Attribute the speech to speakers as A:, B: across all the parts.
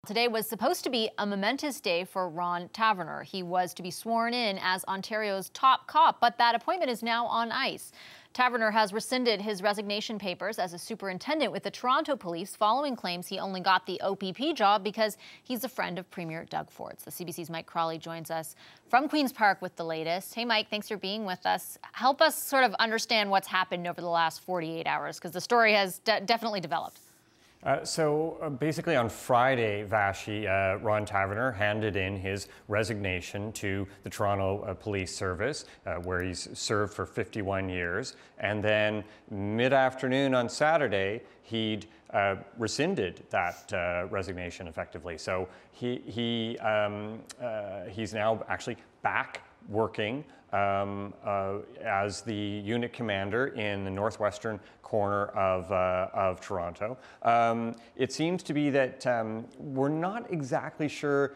A: Today was supposed to be a momentous day for Ron Taverner. He was to be sworn in as Ontario's top cop, but that appointment is now on ice. Taverner has rescinded his resignation papers as a superintendent with the Toronto Police following claims he only got the OPP job because he's a friend of Premier Doug Ford's. The CBC's Mike Crawley joins us from Queen's Park with the latest. Hey, Mike, thanks for being with us. Help us sort of understand what's happened over the last 48 hours, because the story has definitely developed.
B: Basically on Friday, Vashi, Ron Taverner handed in his resignation to the Toronto Police Service, where he's served for 51 years. And then mid-afternoon on Saturday, he'd rescinded that resignation effectively. So he's now actually back working as the unit commander in the northwestern corner of Toronto. It seems to be that we're not exactly sure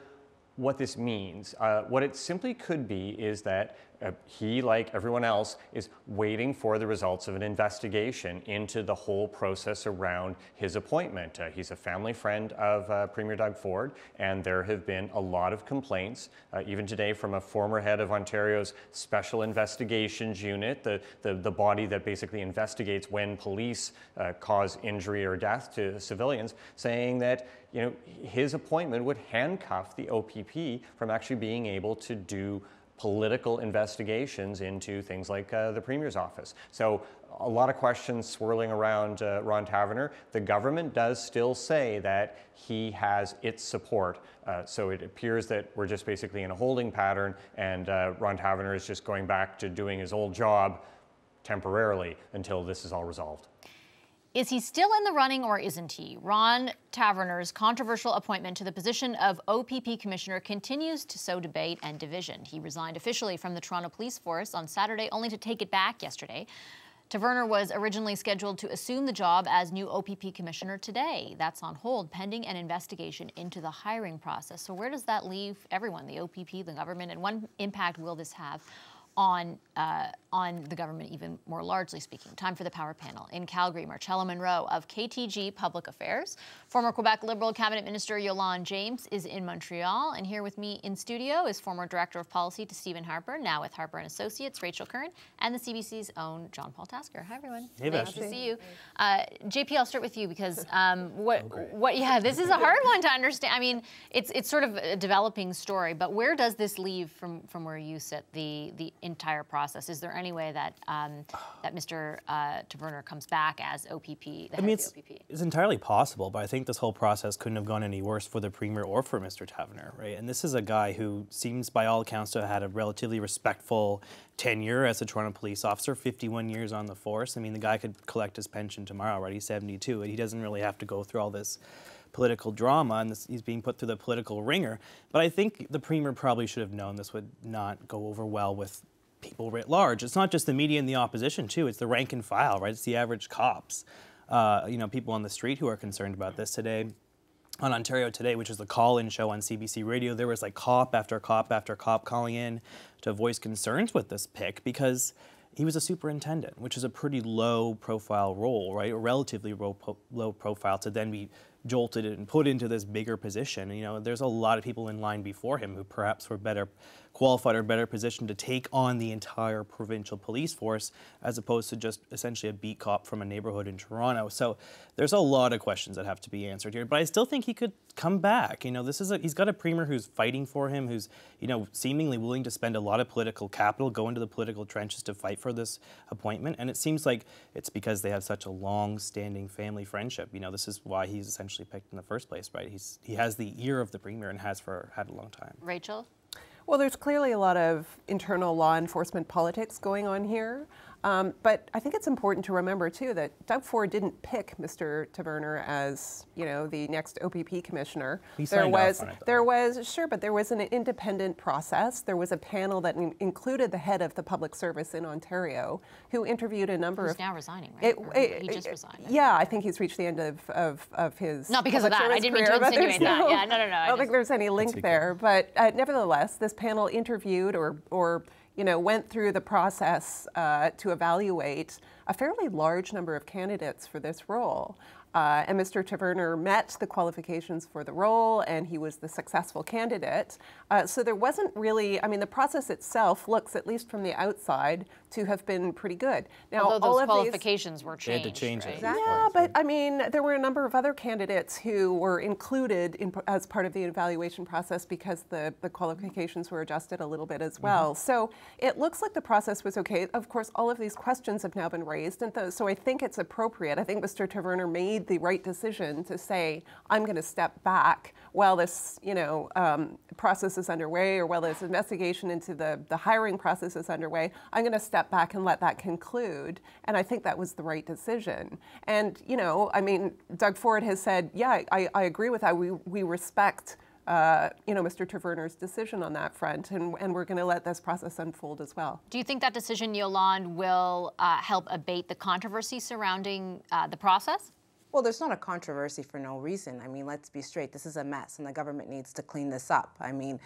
B: what this means. What it simply could be is that he, like everyone else, is waiting for the results of an investigation into the whole process around his appointment. He's a family friend of Premier Doug Ford, and there have been a lot of complaints, even today from a former head of Ontario's Special Investigations Unit, the body that basically investigates when police cause injury or death to civilians, saying that his appointment would handcuff the OPP from actually being able to do political investigations into things like the Premier's office. So a lot of questions swirling around Ron Taverner. The government does still say that he has its support. So it appears that we're just basically in a holding pattern, and Ron Taverner is just going back to doing his old job temporarily until this is all resolved.
A: Is he still in the running or isn't he? Ron Taverner's controversial appointment to the position of OPP Commissioner continues to sow debate and division. He resigned officially from the Toronto Police Force on Saturday, only to take it back yesterday. Taverner was originally scheduled to assume the job as new OPP Commissioner today. That's on hold pending an investigation into the hiring process. So where does that leave everyone, the OPP, the government, and what impact will this have on the government, even more largely speaking? Time for the Power Panel. In Calgary, Marchello Munroe of KTG Public Affairs. Former Quebec Liberal Cabinet Minister Yolande James is in Montreal. And here with me in studio is former Director of Policy to Stephen Harper, now with Harper & Associates, Rachel Curran, and the CBC's own John Paul Tasker. Hi, everyone.
C: Hey,
A: nice to see you. JP, I'll start with you because yeah, this is a hard one to understand. I mean, it's sort of a developing story, but where does this leave from where you sit, the entire process? Is there any way that that Mr. Taverner comes back as OPP, the head of the OPP?
C: It's entirely possible, but I think this whole process couldn't have gone any worse for the Premier or for Mr. Taverner, right? And this is a guy who seems, by all accounts, to have had a relatively respectful tenure as a Toronto police officer, 51 years on the force. I mean, the guy could collect his pension tomorrow, right? He's 72, and he doesn't really have to go through all this political drama, and he's being put through the political ringer. But I think the Premier probably should have known this would not go over well with people writ large. It's not just the media and the opposition, too. It's the rank and file, right? It's the average cops, people on the street who are concerned about this today. On Ontario Today, which is the call-in show on CBC Radio, there was like cop after cop after cop calling in to voice concerns with this pick because he was a superintendent, which is a pretty low-profile role, right? A relatively low profile to then be jolted and put into this bigger position. There's a lot of people in line before him who perhaps were better qualified or better positioned to take on the entire provincial police force as opposed to just essentially a beat cop from a neighborhood in Toronto. So there's a lot of questions that have to be answered here, but I still think he could come back. He's got a Premier who's fighting for him, who's, seemingly willing to spend a lot of political capital, go into the political trenches to fight for this appointment. And it seems like it's because they have such a long-standing family friendship. This is why he's essentially picked in the first place, right? He has the ear of the Premier and had a long time.
A: Rachel?
D: Well, there's clearly a lot of internal law enforcement politics going on here. But I think it's important to remember, too, that Doug Ford didn't pick Mr. Taverner as, the next OPP commissioner. There was an independent process. There was a panel that included the head of the public service in Ontario, who interviewed a number
A: He's now resigning, right? He just resigned.
D: Yeah, I think he's reached the end of his
A: Not because of that. I didn't mean to insinuate that. Yeah, no.
D: I don't think there's any link there. But nevertheless, this panel interviewed or went through the process to evaluate a fairly large number of candidates for this role. and Mr. Taverner met the qualifications for the role, and he was the successful candidate. So there wasn't really, I mean, the process itself looks, at least from the outside, to have been pretty good. Now,
A: although
D: all
A: those
D: of
A: qualifications were changed.
C: They had to change it.
A: Exactly.
D: Yeah, but I mean, there were a number of other candidates who were included as part of the evaluation process because the qualifications were adjusted a little bit as well. So it looks like the process was okay. Of course, all of these questions have now been raised, and so I think it's appropriate. I think Mr. Taverner made the right decision to say, I'm going to step back while this, process is underway, or while this investigation into the hiring process is underway. I'm going to step back and let that conclude. And I think that was the right decision. And, I mean, Doug Ford has said, yeah, I agree with that. We respect Mr. Taverner's decision on that front, and we're going to let this process unfold as well.
A: Do you think that decision, Yolande, will help abate the controversy surrounding the process?
E: Well, there's not a controversy for no reason. I mean, let's be straight. This is a mess, and the government needs to clean this up. I mean,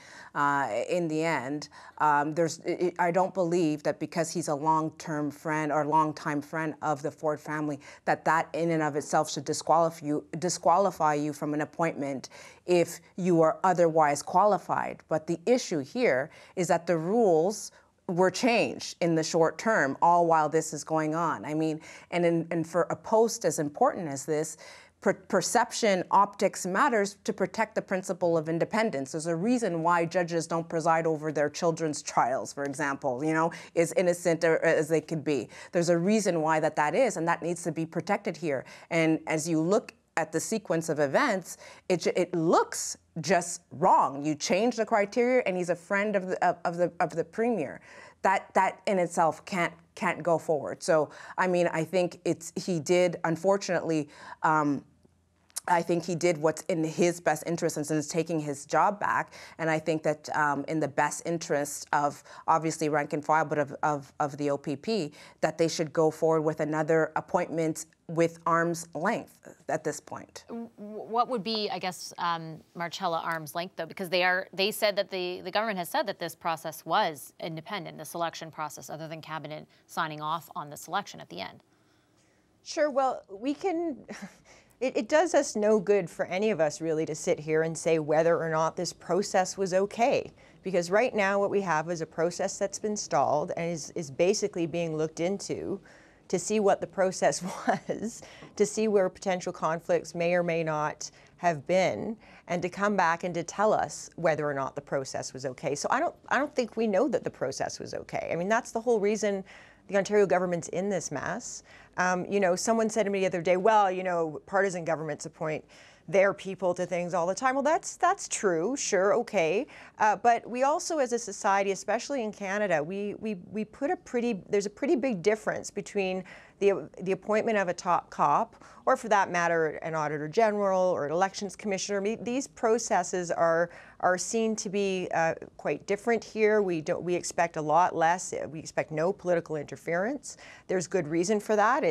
E: in the end, I don't believe that because he's a long-term friend or long-time friend of the Ford family, that in and of itself should disqualify you from an appointment if you are otherwise qualified. But the issue here is that the rules were changed in the short term, all while this is going on. I mean, and for a post as important as this, perception, optics matters to protect the principle of independence. There's a reason why judges don't preside over their children's trials, for example, as innocent as they could be. There's a reason why that is, and that needs to be protected here. And as you look at the sequence of events, it looks just wrong. You change the criteria, and he's a friend of the premier. That in itself can't go forward. So I mean, I think he did, unfortunately. I think he did what's in his best interest in since taking his job back, and I think that in the best interest of obviously rank and file, but of the OPP, that they should go forward with another appointment with arm's length at this point.
A: What would be, I guess, Marchello, arm's length, though? Because they said that the government has said that this process was independent, the selection process, other than cabinet signing off on the selection at the end.
F: Sure, well, we can... It does us no good for any of us really to sit here and say whether or not this process was okay. Because right now what we have is a process that's been stalled and is basically being looked into to see what the process was, to see where potential conflicts may or may not have been, and to come back and to tell us whether or not the process was okay. So I don't think we know that the process was okay. I mean, that's the whole reason the Ontario government's in this mess. Someone said to me the other day, well, partisan governments appoint their people to things all the time. Well, that's true, sure, okay. But we also, as a society, especially in Canada, we put there's a pretty big difference between the appointment of a top cop, or for that matter, an auditor general or an elections commissioner. These processes are seen to be quite different here. We expect a lot less. We expect no political interference. There's good reason for that.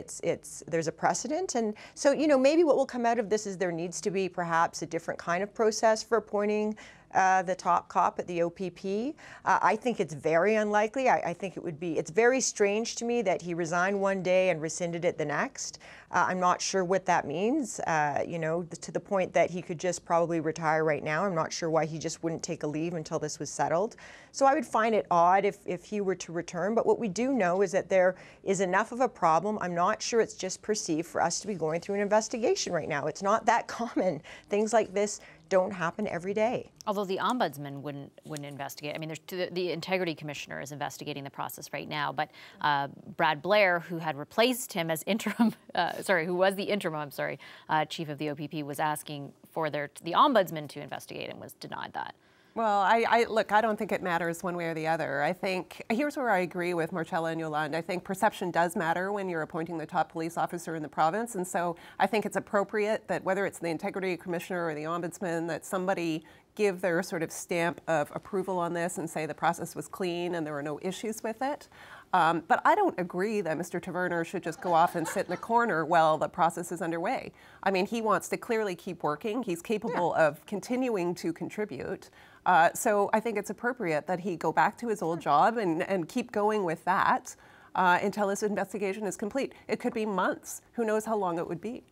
F: There's a precedent, and so maybe what will come out of this is there needs to be perhaps a different kind of process for appointing the top cop at the OPP. I think it's very unlikely. I think it's very strange to me that he resigned one day and rescinded it the next. I'm not sure what that means, to the point that he could just probably retire right now. I'm not sure why he just wouldn't take a leave until this was settled. So I would find it odd if he were to return. But what we do know is that there is enough of a problem. I'm not sure it's just perceived for us to be going through an investigation right now. It's not that common. Things like this don't happen every day.
A: Although the ombudsman wouldn't investigate. I mean, the integrity commissioner is investigating the process right now, but Brad Blair, who had replaced him as interim, who was the interim, chief of the OPP, was asking for the ombudsman to investigate and was denied that.
D: Well, I don't think it matters one way or the other. I think, here's where I agree with Marchello and Yolande. I think perception does matter when you're appointing the top police officer in the province, and so I think it's appropriate that whether it's the integrity commissioner or the ombudsman, that somebody give their sort of stamp of approval on this and say the process was clean and there were no issues with it. But I don't agree that Mr. Taverner should just go off and sit in a corner while the process is underway. I mean, he wants to clearly keep working. He's capable of continuing to contribute. So I think it's appropriate that he go back to his old job and keep going with that until his investigation is complete. It could be months. Who knows how long it would be.